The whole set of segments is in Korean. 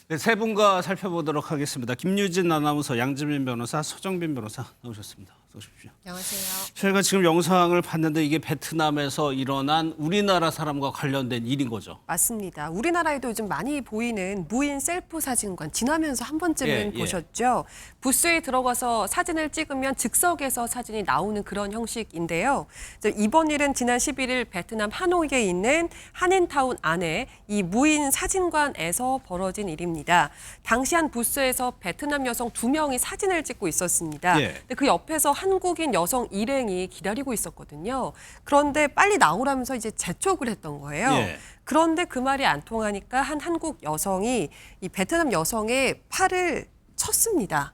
네, 세 분과 살펴보도록 하겠습니다. 김유진 아나운서, 양지민 변호사, 서정빈 변호사 나오셨습니다. 어서 오십시오. 안녕하세요. 저희가 지금 영상을 봤는데 이게 베트남에서 일어난 우리나라 사람과 관련된 일인 거죠. 맞습니다. 우리나라에도 요즘 많이 보이는 무인 셀프 사진관 지나면서 한 번쯤은 보셨죠? 부스에 들어가서 사진을 찍으면 즉석에서 사진이 나오는 그런 형식인데요. 이번 일은 지난 11일 베트남 하노이에 있는 한인타운 안에 이 무인 사진관에서 벌어진 일입니다. 당시 한 부스에서 베트남 여성 2명이 사진을 찍고 있었습니다. 근데 그 옆에서 한국인 여성 일행이 기다리고 있었거든요. 그런데 빨리 나오라면서 이제 재촉을 했던 거예요. 그런데 그 말이 안 통하니까 한 한국 여성이 이 베트남 여성의 팔을 쳤습니다.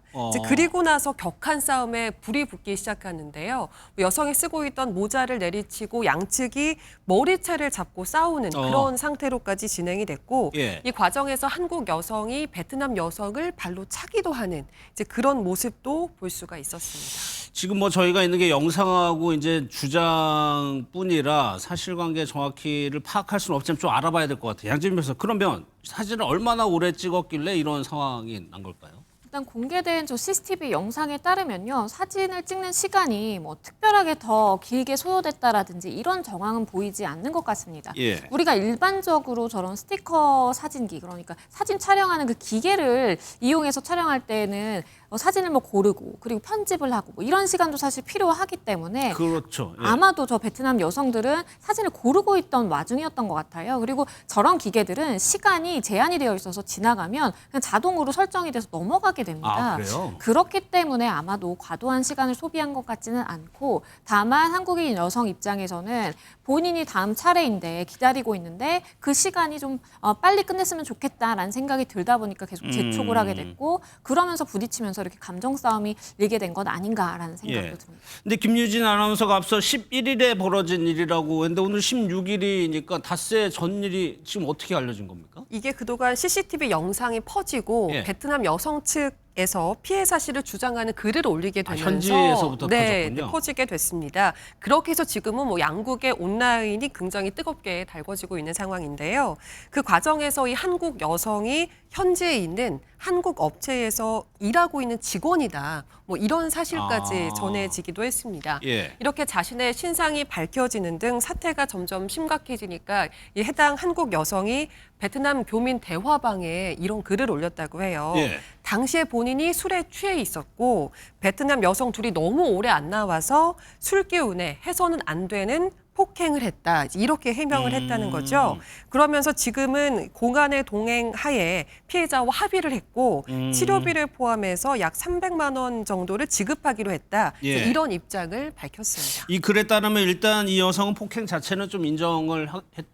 그리고 나서 격한 싸움에 불이 붙기 시작하는데요. 여성이 쓰고 있던 모자를 내리치고 양측이 머리채를 잡고 싸우는 그런 상태로까지 진행이 됐고 이 과정에서 한국 여성이 베트남 여성을 발로 차기도 하는 이제 그런 모습도 볼 수가 있었습니다. 지금 뭐 저희가 있는 게 영상하고 이제 주장뿐이라 사실관계 정확히를 파악할 수는 없지만 좀 알아봐야 될 것 같아요. 양지민 변호사, 그러면 사진을 얼마나 오래 찍었길래 이런 상황이 난 걸까요? 일단 공개된 저 CCTV 영상에 따르면요. 사진을 찍는 시간이 뭐 특별하게 더 길게 소요됐다라든지 이런 정황은 보이지 않는 것 같습니다. 우리가 일반적으로 저런 스티커 사진기, 그러니까 사진 촬영하는 그 기계를 이용해서 촬영할 때는 사진을 뭐 고르고 그리고 편집을 하고 뭐 이런 시간도 사실 필요하기 때문에 그렇죠. 아마도 저 베트남 여성들은 사진을 고르고 있던 와중이었던 것 같아요. 그리고 저런 기계들은 시간이 제한이 되어 있어서 지나가면 그냥 자동으로 설정이 돼서 넘어가게 됩니다. 그래요? 그렇기 때문에 아마도 과도한 시간을 소비한 것 같지는 않고, 다만 한국인 여성 입장에서는 본인이 다음 차례인데 기다리고 있는데 그 시간이 좀 빨리 끝냈으면 좋겠다라는 생각이 들다 보니까 계속 재촉을 하게 됐고, 그러면서 부딪히면서 이렇게 감정 싸움이 일게 된 것 아닌가라는 생각도 듭니다. 근데 김유진 아나운서가 앞서 11일에 벌어진 일이라고 했는데 오늘 16일이니까 닷새 전 일이 지금 어떻게 알려진 겁니까? 이게 그동안 CCTV 영상이 퍼지고 베트남 여성 측에서 피해 사실을 주장하는 글을 올리게 되면서 현지에서부터 터졌군요. 퍼지게 됐습니다. 그렇게 해서 지금은 뭐 양국의 온라인이 굉장히 뜨겁게 달궈지고 있는 상황인데요. 그 과정에서 이 한국 여성이 현지에 있는 한국 업체에서 일하고 있는 직원이다. 뭐 이런 사실까지 전해지기도 했습니다. 이렇게 자신의 신상이 밝혀지는 등 사태가 점점 심각해지니까 이 해당 한국 여성이 베트남 교민 대화방에 이런 글을 올렸다고 해요. 당시에 본인이 술에 취해 있었고 베트남 여성 둘이 너무 오래 안 나와서 술 기운에 해서는 안 되는 폭행을 했다. 이렇게 해명을 했다는 거죠. 그러면서 지금은 공안의 동행하에 피해자와 합의를 했고 치료비를 포함해서 약 300만 원 정도를 지급하기로 했다. 이런 입장을 밝혔습니다. 이 글에 따르면 일단 이 여성은 폭행 자체는 좀 인정을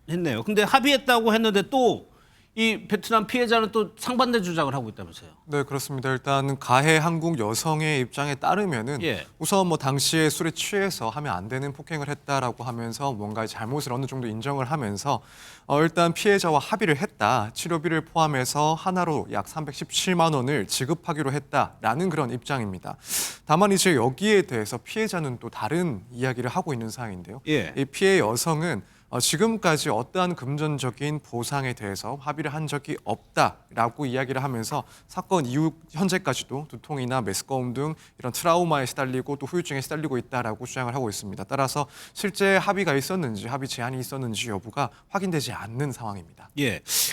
했네요. 근데 합의했다고 했는데 또 이 베트남 피해자는 또 상반된 주장을 하고 있다면서요? 네, 그렇습니다. 일단 가해 한국 여성의 입장에 따르면은 우선 뭐 당시에 술에 취해서 하면 안 되는 폭행을 했다라고 하면서 뭔가의 잘못을 어느 정도 인정을 하면서 일단 피해자와 합의를 했다. 치료비를 포함해서 하나로 약 317만 원을 지급하기로 했다라는 그런 입장입니다. 다만 이제 여기에 대해서 피해자는 또 다른 이야기를 하고 있는 상황인데요. 이 피해 여성은 지금까지 어떠한 금전적인 보상에 대해서 합의를 한 적이 없다라고 이야기를 하면서 사건 이후 현재까지도 두통이나 메스꺼움 등 이런 트라우마에 시달리고 또 후유증에 시달리고 있다라고 주장을 하고 있습니다. 따라서 실제 합의가 있었는지 합의 제한이 있었는지 여부가 확인되지 않는 상황입니다.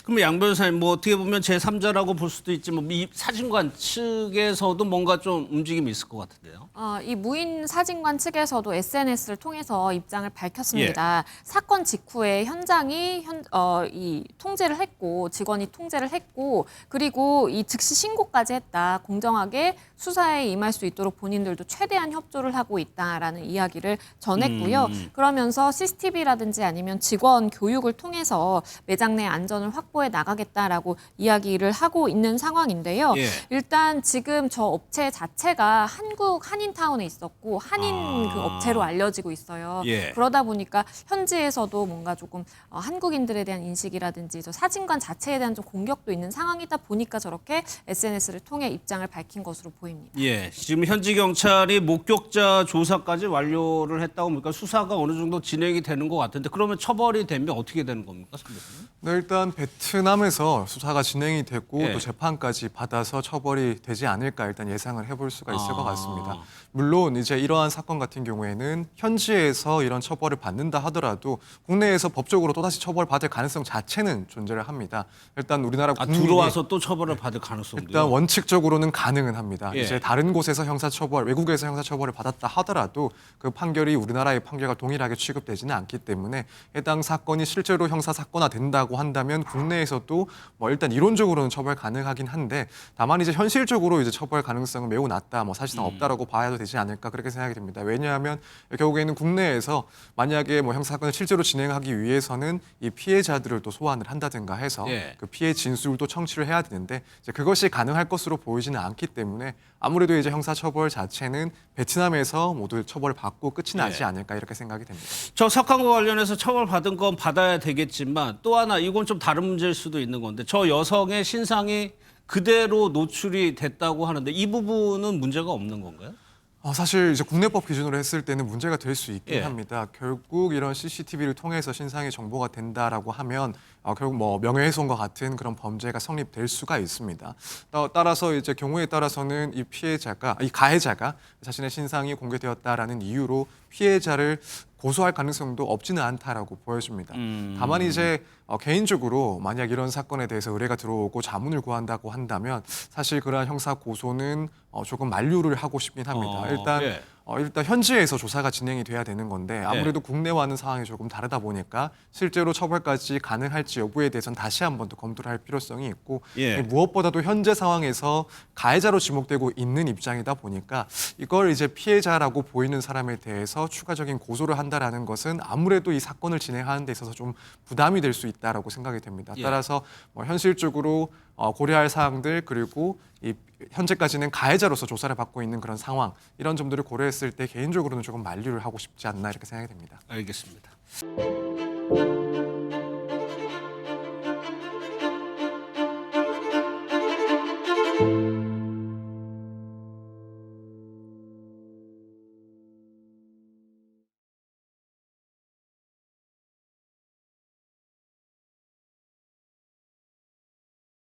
그럼 양 변호사님, 뭐 어떻게 보면 제3자라고 볼 수도 있지만 이 사진관 측에서도 뭔가 좀 움직임이 있을 것 같은데요. 이 무인 사진관 측에서도 SNS를 통해서 입장을 밝혔습니다. 사건 직후에 현장이 이 통제를 했고 직원이 통제를 했고 그리고 이 즉시 신고까지 했다. 공정하게 수사에 임할 수 있도록 본인들도 최대한 협조를 하고 있다라는 이야기를 전했고요. 그러면서 CCTV라든지 아니면 직원 교육을 통해서 매장 내 안전을 확보해 나가겠다라고 이야기를 하고 있는 상황인데요. 일단 지금 저 업체 자체가 한국 한인타운에 있었고 한인 그 업체로 알려지고 있어요. 그러다 보니까 현지에서도 쪽에서도 뭔가 조금 한국인들에 대한 인식이라든지 저 사진관 자체에 대한 좀 공격도 있는 상황이다 보니까 저렇게 SNS를 통해 입장을 밝힌 것으로 보입니다. 예, 지금 현지 경찰이 목격자 조사까지 완료를 했다고 보니까 수사가 어느 정도 진행이 되는 것 같은데 그러면 처벌이 되면 어떻게 되는 겁니까, 선배님? 네, 일단 베트남에서 수사가 진행이 됐고 예. 또 재판까지 받아서 처벌이 되지 않을까 일단 예상을 해볼 수가 있을 것 아. 같습니다. 물론 이제 이러한 사건 같은 경우에는 현지에서 이런 처벌을 받는다 하더라도 국내에서 법적으로 또다시 처벌받을 가능성 자체는 존재를 합니다. 일단 우리나라 국민이 들어와서 또 처벌을 받을 가능성도 일단 원칙적으로는 가능은 합니다. 예. 이제 다른 곳에서 형사처벌, 외국에서 형사처벌을 받았다 하더라도 그 판결이 우리나라의 판결과 동일하게 취급되지는 않기 때문에 해당 사건이 실제로 형사 사건화 된다고 한다면 국내에서도 뭐 일단 이론적으로는 처벌 가능하긴 한데 다만 이제 현실적으로 이제 처벌 가능성은 매우 낮다, 뭐 사실상 없다라고 봐야 되지 않을까 그렇게 생각이 됩니다. 왜냐하면 결국에는 국내에서 만약에 뭐 형사 사건을 실제로 진행하기 위해서는 이 피해자들을 또 소환을 한다든가 해서 예. 그 피해 진술을 또 청취를 해야 되는데 이제 그것이 가능할 것으로 보이지는 않기 때문에 아무래도 이제 형사처벌 자체는 베트남에서 모두 처벌받고 끝이 나지 않을까 이렇게 생각이 됩니다. 저 사건과 관련해서 처벌받은 건 받아야 되겠지만 또 하나 이건 좀 다른 문제일 수도 있는 건데 저 여성의 신상이 그대로 노출이 됐다고 하는데 이 부분은 문제가 없는 건가요? 사실 이제 국내법 기준으로 했을 때는 문제가 될 수 있긴 예. 합니다. 결국 이런 CCTV를 통해서 신상이 정보가 된다라고 하면 결국 뭐 명예훼손과 같은 그런 범죄가 성립될 수가 있습니다. 따라서 이제 경우에 따라서는 이 가해자가 자신의 신상이 공개되었다라는 이유로 피해자를 고소할 가능성도 없지는 않다라고 보여집니다. 다만 이제 개인적으로 만약 이런 사건에 대해서 의뢰가 들어오고 자문을 구한다고 한다면 사실 그러한 형사 고소는 조금 만류를 하고 싶긴 합니다. 일단 현지에서 조사가 진행이 돼야 되는 건데 아무래도 국내와는 상황이 조금 다르다 보니까 실제로 처벌까지 가능할지 여부에 대해서는 다시 한번 더 검토를 할 필요성이 있고 무엇보다도 현재 상황에서 가해자로 지목되고 있는 입장이다 보니까 이걸 이제 피해자라고 보이는 사람에 대해서 추가적인 고소를 한다라는 것은 아무래도 이 사건을 진행하는 데 있어서 좀 부담이 될 수 있다라고 생각이 됩니다. 따라서 뭐 현실적으로 고려할 사항들 그리고 이 현재까지는 가해자로서 조사를 받고 있는 그런 상황 이런 점들을 고려했을 때 개인적으로는 조금 만류를 하고 싶지 않나 이렇게 생각이 됩니다. 알겠습니다.